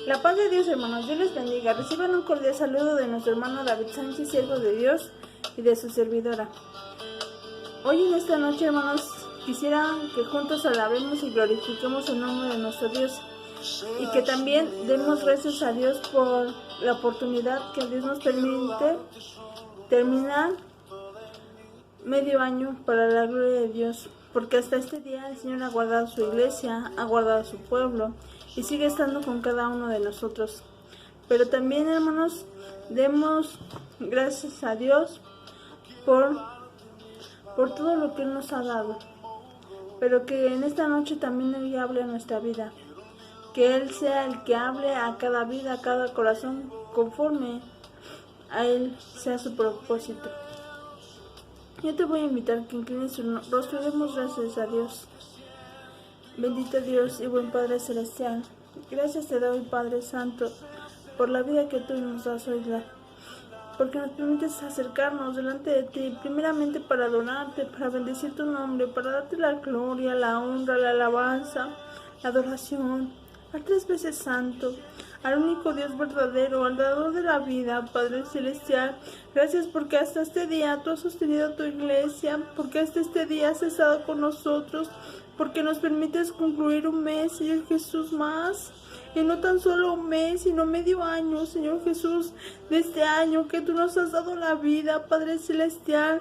La paz de Dios, hermanos, Dios les bendiga. Reciban un cordial saludo de nuestro hermano David Sánchez, siervo de Dios, y de su servidora. Hoy en esta noche, hermanos, quisiera que juntos alabemos y glorifiquemos el nombre de nuestro Dios, y que también demos gracias a Dios por la oportunidad que Dios nos permite terminar medio año para la gloria de Dios, porque hasta este día el Señor ha guardado su iglesia, ha guardado su pueblo y sigue estando con cada uno de nosotros. Pero también, hermanos, demos gracias a Dios por todo lo que Él nos ha dado, pero que en esta noche también Él hable a nuestra vida, que Él sea el que hable a cada vida, a cada corazón, conforme a Él sea su propósito. Yo te voy a invitar a que inclines su rostro y demos gracias a Dios. Bendito Dios y buen Padre Celestial, gracias te doy, Padre Santo, por la vida que tú nos das hoy, porque nos permites acercarnos delante de ti, primeramente para adorarte, para bendecir tu nombre, para darte la gloria, la honra, la alabanza, la adoración, al tres veces santo, al único Dios verdadero, al dador de la vida, Padre Celestial. Gracias porque hasta este día tú has sostenido tu iglesia, porque hasta este día has estado con nosotros, porque nos permites concluir un mes, Señor Jesús, más. Y no tan solo un mes, sino medio año, Señor Jesús, de este año que tú nos has dado la vida, Padre Celestial,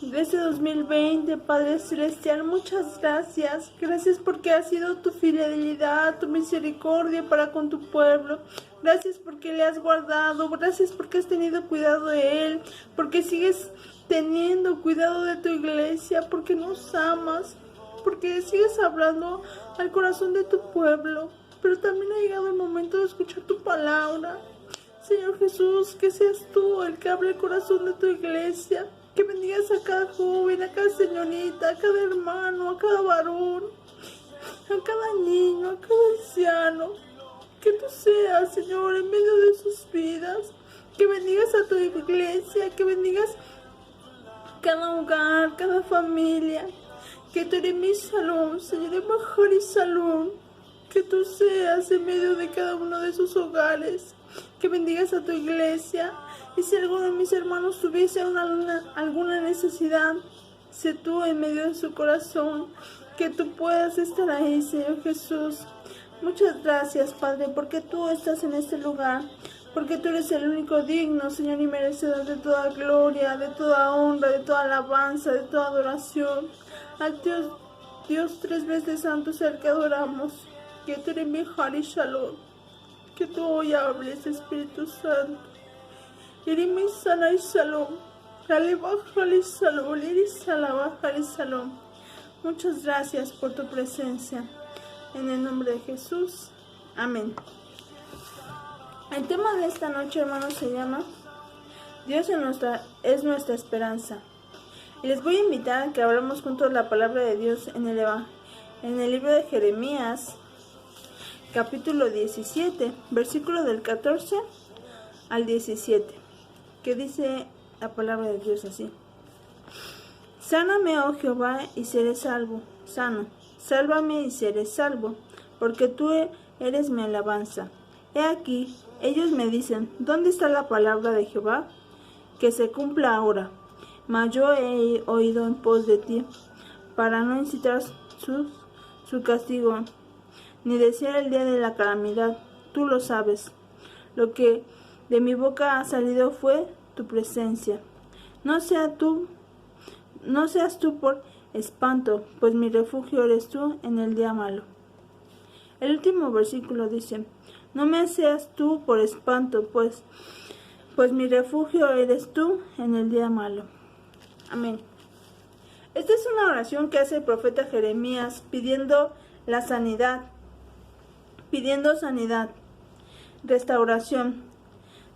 de este 2020, Padre Celestial. Muchas gracias. Gracias porque ha sido tu fidelidad, tu misericordia para con tu pueblo. Gracias porque le has guardado. Gracias porque has tenido cuidado de él, porque sigues teniendo cuidado de tu iglesia, porque nos amas, porque sigues hablando al corazón de tu pueblo. Pero también ha llegado el momento de escuchar tu palabra. Señor Jesús, que seas tú el que hable el corazón de tu iglesia, que bendigas a cada joven, a cada señorita, a cada hermano, a cada varón, a cada niño, a cada anciano. Que tú seas, Señor, en medio de sus vidas, que bendigas a tu iglesia, que bendigas cada hogar, cada familia, que tú eres mi salón, Señor, de mejor y salón. Que tú seas en medio de cada uno de sus hogares, que bendigas a tu iglesia. Y si alguno de mis hermanos tuviese alguna necesidad, sé tú en medio de su corazón, que tú puedas estar ahí, Señor Jesús. Muchas gracias, Padre, porque tú estás en este lugar, porque tú eres el único digno, Señor, y merecedor de toda gloria, de toda honra, de toda alabanza, de toda adoración. Al Dios tres veces santo es el que adoramos. Que tú eres mi Hari Shalom, que tú hoy hables, Espíritu Santo. Eres mi sana y Shalom, Aleba Hari Shalom, eres Alaba Hari Shalom. Muchas gracias por tu presencia. En el nombre de Jesús, amén. El tema de esta noche, hermanos, se llama Dios es nuestra esperanza. Y les voy a invitar a que abramos juntos la palabra de Dios en el libro de Jeremías, capítulo 17, versículo del 14 al 17, que dice la palabra de Dios así: Sáname, oh Jehová, y seré salvo, sano, sálvame y seré salvo, porque tú eres mi alabanza. He aquí, ellos me dicen, ¿dónde está la palabra de Jehová? Que se cumpla ahora. Mas yo he oído en pos de ti, para no incitar su castigo, ni desear el día de la calamidad. Tú lo sabes. Lo que de mi boca ha salido fue tu presencia. No seas tú por espanto, pues mi refugio eres tú en el día malo. El último versículo dice: no me seas tú por espanto, pues mi refugio eres tú en el día malo. Amén. Esta es una oración que hace el profeta Jeremías pidiendo sanidad, restauración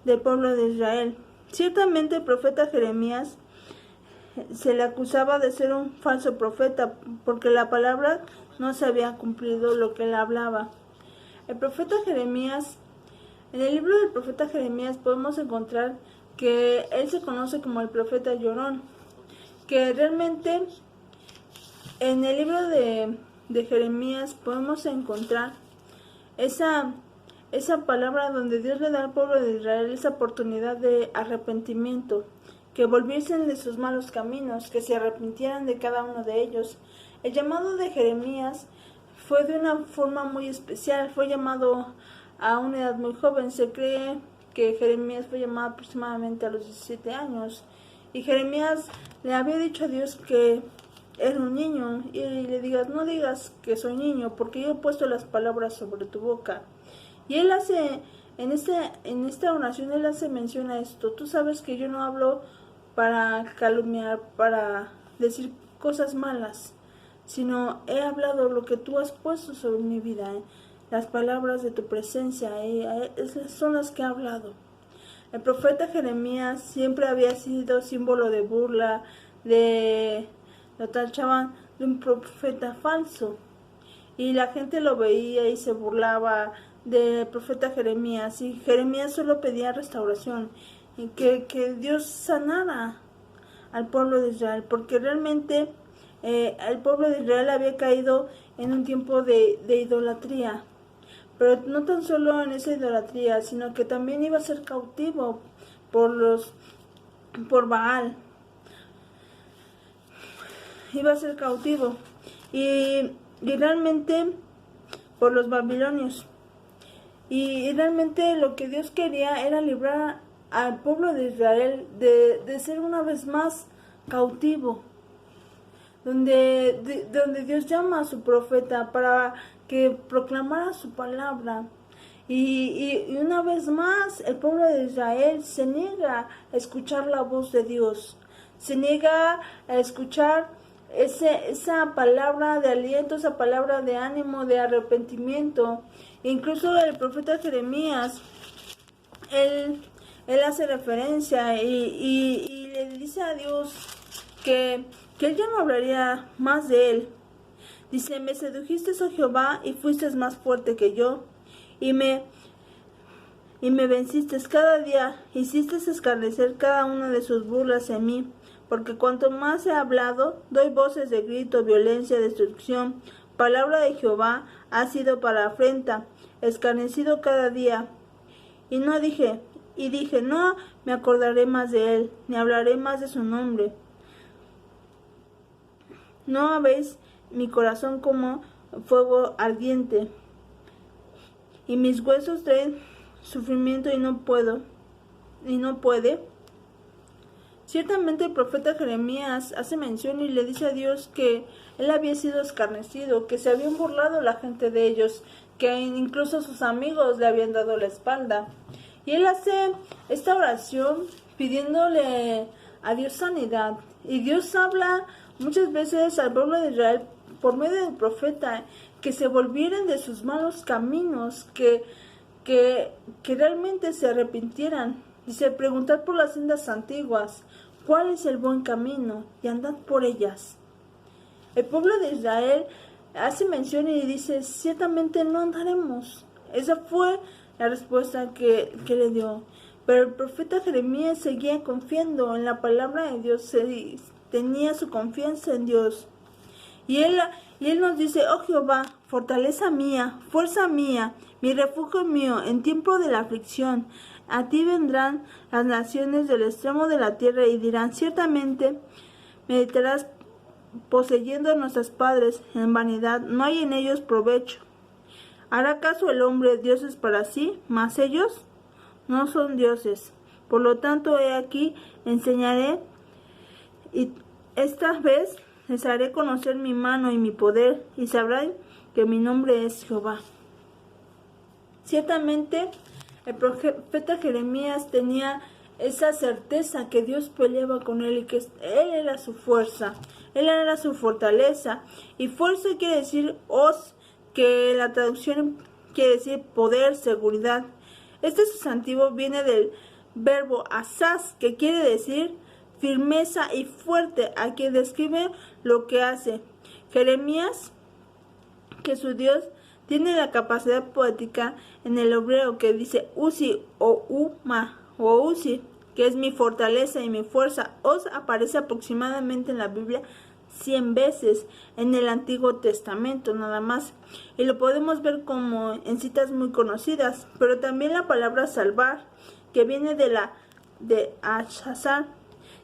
del pueblo de Israel. Ciertamente el profeta Jeremías se le acusaba de ser un falso profeta, porque la palabra no se había cumplido lo que él hablaba. El profeta Jeremías, en el libro del profeta Jeremías podemos encontrar que él se conoce como el profeta llorón, que realmente en el libro de Jeremías podemos encontrar esa esa palabra donde Dios le da al pueblo de Israel esa oportunidad de arrepentimiento, que volviesen de sus malos caminos, que se arrepintieran de cada uno de ellos. El llamado de Jeremías fue de una forma muy especial, fue llamado a una edad muy joven. Se cree que Jeremías fue llamado aproximadamente a los 17 años, y Jeremías le había dicho a Dios que era un niño, y le digas, no digas que soy niño, porque yo he puesto las palabras sobre tu boca. Y él hace, en esta oración, él hace mención a esto: tú sabes que yo no hablo para calumniar, para decir cosas malas, sino he hablado lo que tú has puesto sobre mi vida, las palabras de tu presencia, esas son las que he hablado. El profeta Jeremías siempre había sido símbolo de burla, lo tachaban de un profeta falso, y la gente lo veía y se burlaba del profeta Jeremías, y Jeremías solo pedía restauración y que Dios sanara al pueblo de Israel, porque realmente el pueblo de Israel había caído en un tiempo de idolatría, pero no tan solo en esa idolatría, sino que también iba a ser cautivo por Baal, iba a ser cautivo y realmente por los babilonios, y realmente lo que Dios quería era librar al pueblo de Israel de ser una vez más cautivo, donde Dios llama a su profeta para que proclamara su palabra, y una vez más el pueblo de Israel se niega a escuchar la voz de Dios, se niega a escuchar esa palabra de aliento, esa palabra de ánimo, de arrepentimiento. Incluso el profeta Jeremías, él hace referencia y le dice a Dios que él ya no hablaría más de él. Dice: me sedujiste, oh Jehová, y fuiste más fuerte que yo, y me venciste cada día, hiciste escarnecer cada una de sus burlas en mí, porque cuanto más he hablado, doy voces de grito, violencia, destrucción. Palabra de Jehová ha sido para afrenta, escarnecido cada día. Y dije, no me acordaré más de él, ni hablaré más de su nombre. ¿No habéis mi corazón como fuego ardiente? Y mis huesos traen sufrimiento y no puede. Ciertamente el profeta Jeremías hace mención y le dice a Dios que él había sido escarnecido, que se habían burlado la gente de ellos, que incluso sus amigos le habían dado la espalda. Y él hace esta oración pidiéndole a Dios sanidad. Y Dios habla muchas veces al pueblo de Israel por medio del profeta, que se volvieran de sus malos caminos, que realmente se arrepintieran. Dice: preguntad por las sendas antiguas, ¿cuál es el buen camino? Y andad por ellas. El pueblo de Israel hace mención y dice: ciertamente no andaremos. Esa fue la respuesta que le dio. Pero el profeta Jeremías seguía confiando en la palabra de Dios, tenía su confianza en Dios. Y él nos dice: oh Jehová, fortaleza mía, fuerza mía, mi refugio mío en tiempo de la aflicción. A ti vendrán las naciones del extremo de la tierra y dirán: ciertamente meditarás poseyendo a nuestros padres en vanidad, no hay en ellos provecho. ¿Hará caso el hombre dioses para sí? Mas ellos no son dioses. Por lo tanto, he aquí, enseñaré, y esta vez les haré conocer mi mano y mi poder, y sabrán que mi nombre es Jehová. Ciertamente, el profeta Jeremías tenía esa certeza que Dios peleaba con él y que él era su fuerza, él era su fortaleza. Y fuerza quiere decir hoz, que la traducción quiere decir poder, seguridad. Este sustantivo viene del verbo asaz, que quiere decir firmeza y fuerte, a que describe lo que hace. Jeremías, que su Dios tiene la capacidad poética en el hebreo que dice Uzi o Uma o Uzi, que es mi fortaleza y mi fuerza. Os aparece aproximadamente en la Biblia 100 veces en el Antiguo Testamento nada más, y lo podemos ver como en citas muy conocidas, pero también la palabra salvar, que viene de Ashazar,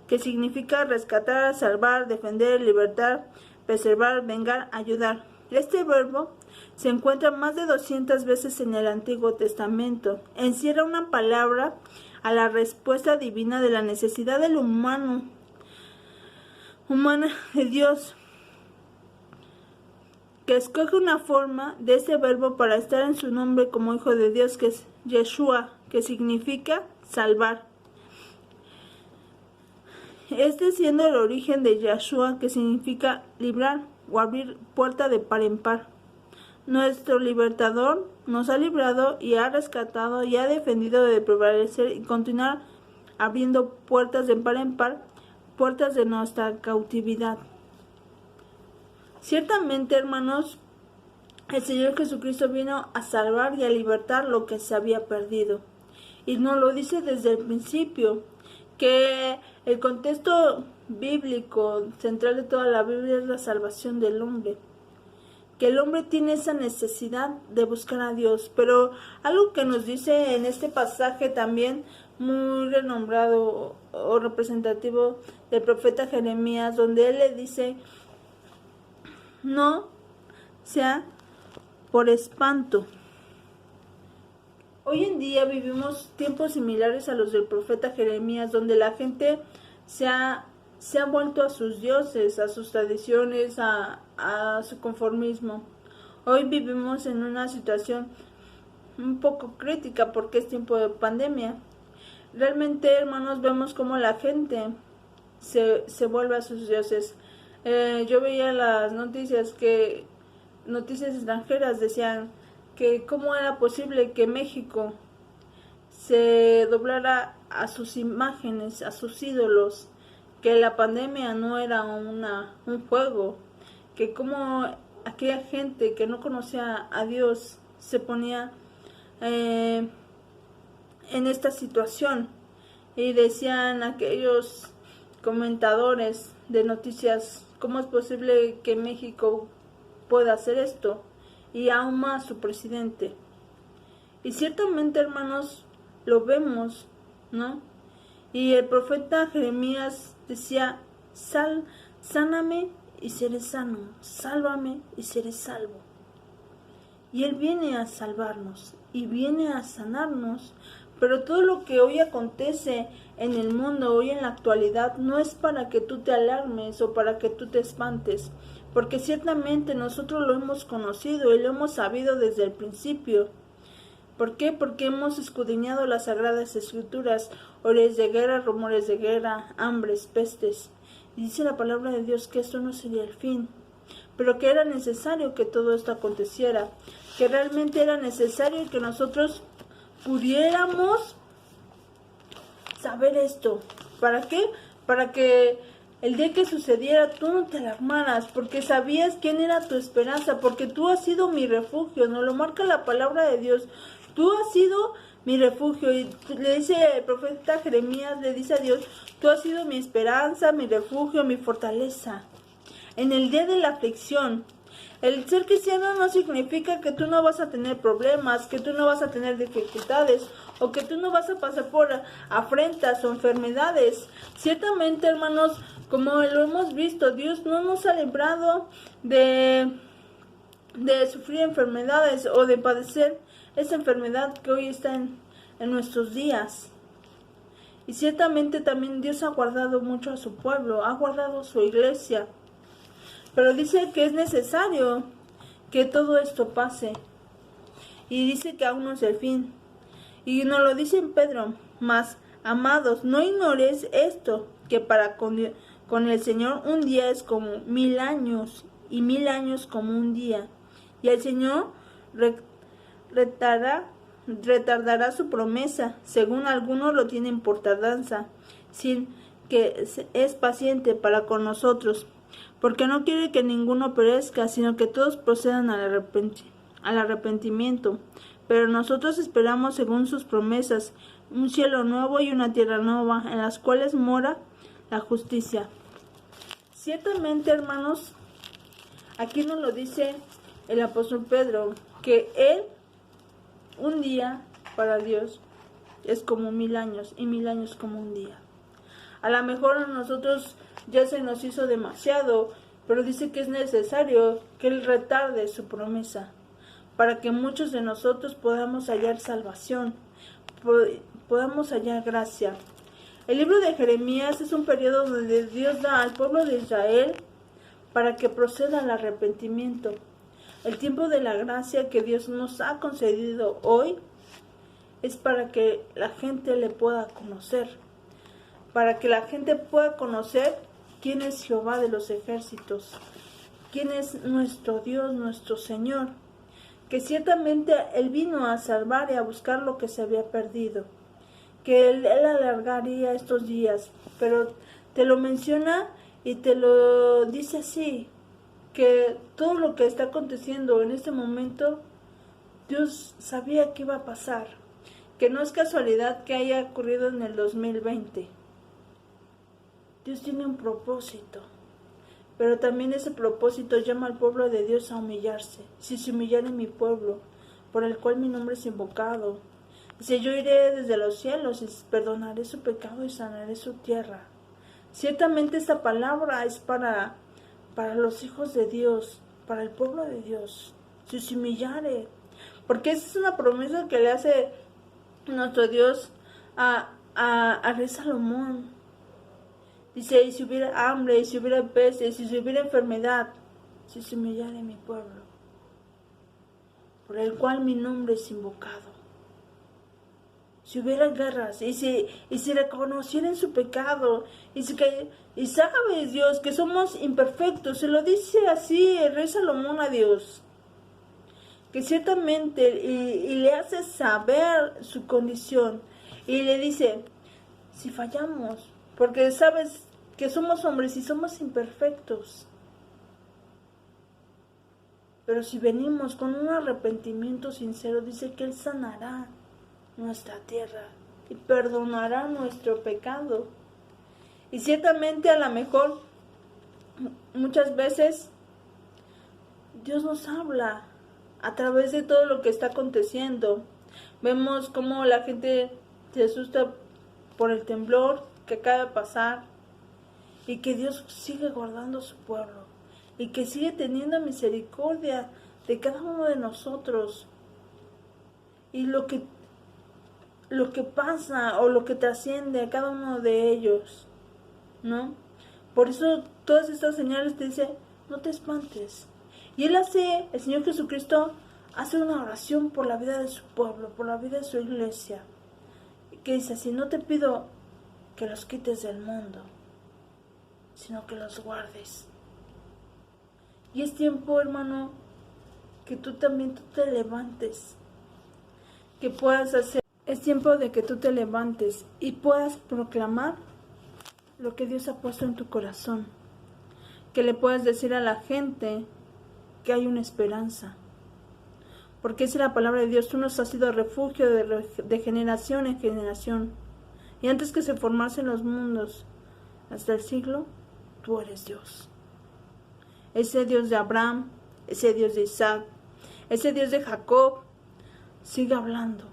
que significa rescatar, salvar, defender, libertar, preservar, vengar, ayudar. Este verbo se encuentra más de 200 veces en el Antiguo Testamento. Encierra una palabra a la respuesta divina de la necesidad del humana de Dios, que escoge una forma de ese verbo para estar en su nombre como hijo de Dios, que es Yeshua, que significa salvar. Este siendo el origen de Yeshua, que significa librar o abrir puerta de par en par. Nuestro libertador nos ha librado y ha rescatado y ha defendido de prevalecer y continuar abriendo puertas de par en par, puertas de nuestra cautividad. Ciertamente, hermanos, el Señor Jesucristo vino a salvar y a libertar lo que se había perdido. Y nos lo dice desde el principio, que el contexto bíblico central de toda la Biblia es la salvación del hombre. Que el hombre tiene esa necesidad de buscar a Dios. Pero algo que nos dice en este pasaje también muy renombrado o representativo del profeta Jeremías, donde él le dice: no sea por espanto. Hoy en día vivimos tiempos similares a los del profeta Jeremías, donde la gente se ha vuelto a sus dioses, a sus tradiciones, a su conformismo. Hoy vivimos en una situación un poco crítica porque es tiempo de pandemia. Realmente, hermanos, vemos cómo la gente se vuelve a sus dioses. Yo veía las noticias extranjeras decían que cómo era posible que México se doblara a sus imágenes, a sus ídolos, que la pandemia no era un juego, que como aquella gente que no conocía a Dios se ponía en esta situación, y decían aquellos comentadores de noticias: ¿cómo es posible que México pueda hacer esto? Y aún más su presidente. Y ciertamente, hermanos, lo vemos, ¿no? Y el profeta Jeremías decía: sáname y seré sano, sálvame y seré salvo. Y él viene a salvarnos y viene a sanarnos. Pero todo lo que hoy acontece en el mundo, hoy en la actualidad, no es para que tú te alarmes o para que tú te espantes, porque ciertamente nosotros lo hemos conocido y lo hemos sabido desde el principio. ¿Por qué? Porque hemos escudriñado las Sagradas Escrituras, olores de guerra, rumores de guerra, hambres, pestes. Y dice la palabra de Dios que esto no sería el fin, pero que era necesario que todo esto aconteciera, que realmente era necesario que nosotros pudiéramos saber esto. ¿Para qué? Para que el día que sucediera tú no te alarmaras, porque sabías quién era tu esperanza, porque tú has sido mi refugio. Nos lo marca la palabra de Dios: tú has sido mi refugio. Y le dice el profeta Jeremías, le dice a Dios: tú has sido mi esperanza, mi refugio, mi fortaleza en el día de la aflicción. El ser cristiano no significa que tú no vas a tener problemas, que tú no vas a tener dificultades, o que tú no vas a pasar por afrentas o enfermedades. Ciertamente, hermanos, como lo hemos visto, Dios no nos ha librado de sufrir enfermedades o de padecer esa enfermedad que hoy está en nuestros días. Y ciertamente también Dios ha guardado mucho a su pueblo, ha guardado su iglesia. Pero dice que es necesario que todo esto pase. Y dice que aún no es el fin. Y nos lo dice en Pedro: mas, amados, no ignores esto, que para con el Señor un día es como 1000 años, y 1000 años como un día. Y el Señor retardará su promesa, según algunos lo tienen por tardanza, sin que es paciente para con nosotros, porque no quiere que ninguno perezca, sino que todos procedan al arrepentimiento. Pero nosotros esperamos, según sus promesas, un cielo nuevo y una tierra nueva, en las cuales mora la justicia. Ciertamente, hermanos, aquí nos lo dice el apóstol Pedro, que un día para Dios es como 1000 años y 1000 años como un día. A lo mejor a nosotros ya se nos hizo demasiado, pero dice que es necesario que Él retarde su promesa para que muchos de nosotros podamos hallar salvación, podamos hallar gracia. El libro de Jeremías es un periodo donde Dios da al pueblo de Israel para que proceda al arrepentimiento. El tiempo de la gracia que Dios nos ha concedido hoy es para que la gente le pueda conocer, para que la gente pueda conocer quién es Jehová de los ejércitos, quién es nuestro Dios, nuestro Señor, que ciertamente Él vino a salvar y a buscar lo que se había perdido, que Él alargaría estos días, pero te lo menciona y te lo dice así, que todo lo que está aconteciendo en este momento, Dios sabía que iba a pasar, que no es casualidad que haya ocurrido en el 2020. Dios tiene un propósito, pero también ese propósito llama al pueblo de Dios a humillarse. Si se humillare mi pueblo, por el cual mi nombre es invocado, dice, yo iré desde los cielos y perdonaré su pecado y sanaré su tierra. Ciertamente esta palabra es para los hijos de Dios, para el pueblo de Dios, si se humillare, porque esa es una promesa que le hace nuestro Dios a rey Salomón. Dice, y si hubiera hambre, y si hubiera peste, y si hubiera enfermedad, si se humillare mi pueblo, por el cual mi nombre es invocado. Si hubiera guerras, y si reconocieran su pecado, y sabes, Dios, que somos imperfectos, se lo dice así el rey Salomón a Dios, que ciertamente, y le hace saber su condición, y le dice, si fallamos, porque sabes que somos hombres y somos imperfectos, pero si venimos con un arrepentimiento sincero, dice que Él sanará nuestra tierra y perdonará nuestro pecado. Y ciertamente a lo mejor muchas veces Dios nos habla a través de todo lo que está aconteciendo. Vemos cómo la gente se asusta por el temblor que acaba de pasar y que Dios sigue guardando su pueblo y que sigue teniendo misericordia de cada uno de nosotros. Y lo que pasa o lo que trasciende a cada uno de ellos, ¿no? Por eso todas estas señales te dicen, no te espantes. Y el Señor Jesucristo hace una oración por la vida de su pueblo, por la vida de su iglesia, que dice así, no te pido que los quites del mundo, sino que los guardes. Y es tiempo, hermano, que tú te levantes, que puedas hacer. Es tiempo de que tú te levantes y puedas proclamar lo que Dios ha puesto en tu corazón. Que le puedas decir a la gente que hay una esperanza. Porque esa es la palabra de Dios. Tú nos has sido refugio de generación en generación. Y antes que se formasen los mundos, hasta el siglo, tú eres Dios. Ese Dios de Abraham, ese Dios de Isaac, ese Dios de Jacob, sigue hablando.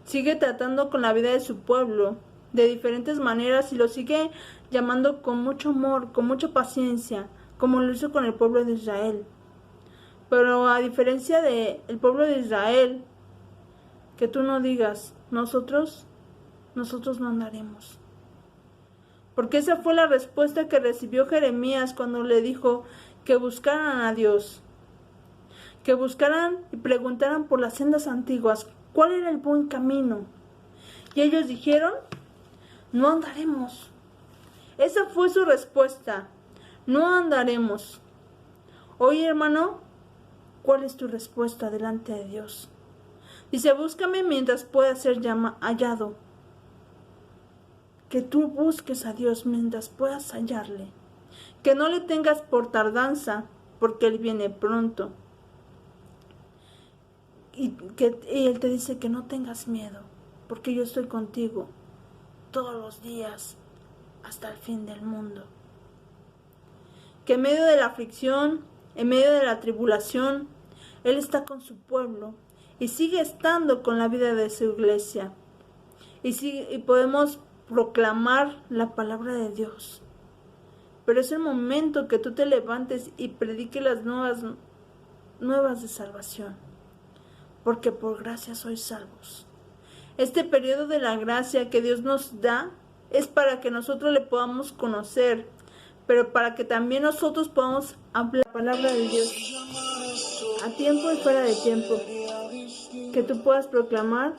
Sigue tratando con la vida de su pueblo de diferentes maneras y lo sigue llamando con mucho amor, con mucha paciencia, como lo hizo con el pueblo de Israel. Pero a diferencia del pueblo de Israel, que tú no digas, nosotros no andaremos. Porque esa fue la respuesta que recibió Jeremías cuando le dijo que buscaran a Dios. Que buscaran y preguntaran por las sendas antiguas, ¿cuál era el buen camino? Y ellos dijeron, no andaremos. Esa fue su respuesta, no andaremos. Oye, hermano, ¿cuál es tu respuesta delante de Dios? Dice, búscame mientras pueda ser hallado. Que tú busques a Dios mientras puedas hallarle. Que no le tengas por tardanza, porque Él viene pronto. Y Él te dice que no tengas miedo, porque yo estoy contigo todos los días hasta el fin del mundo. que en medio de la aflicción, en medio de la tribulación, Él está con su pueblo y sigue estando con la vida de su iglesia. Y podemos proclamar la palabra de Dios. Pero es el momento que tú te levantes y prediques las nuevas de salvación. Porque por gracia sois salvos. Este periodo de la gracia que Dios nos da es para que nosotros le podamos conocer, pero para que también nosotros podamos hablar la palabra de Dios a tiempo y fuera de tiempo. Que tú puedas proclamar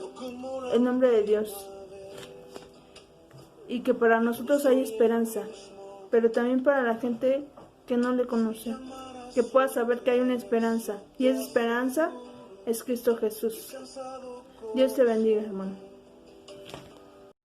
el nombre de Dios. Y que para nosotros hay esperanza, pero también para la gente que no le conoce. Que pueda saber que hay una esperanza. Y esa esperanza es Cristo Jesús. Dios te bendiga, hermano.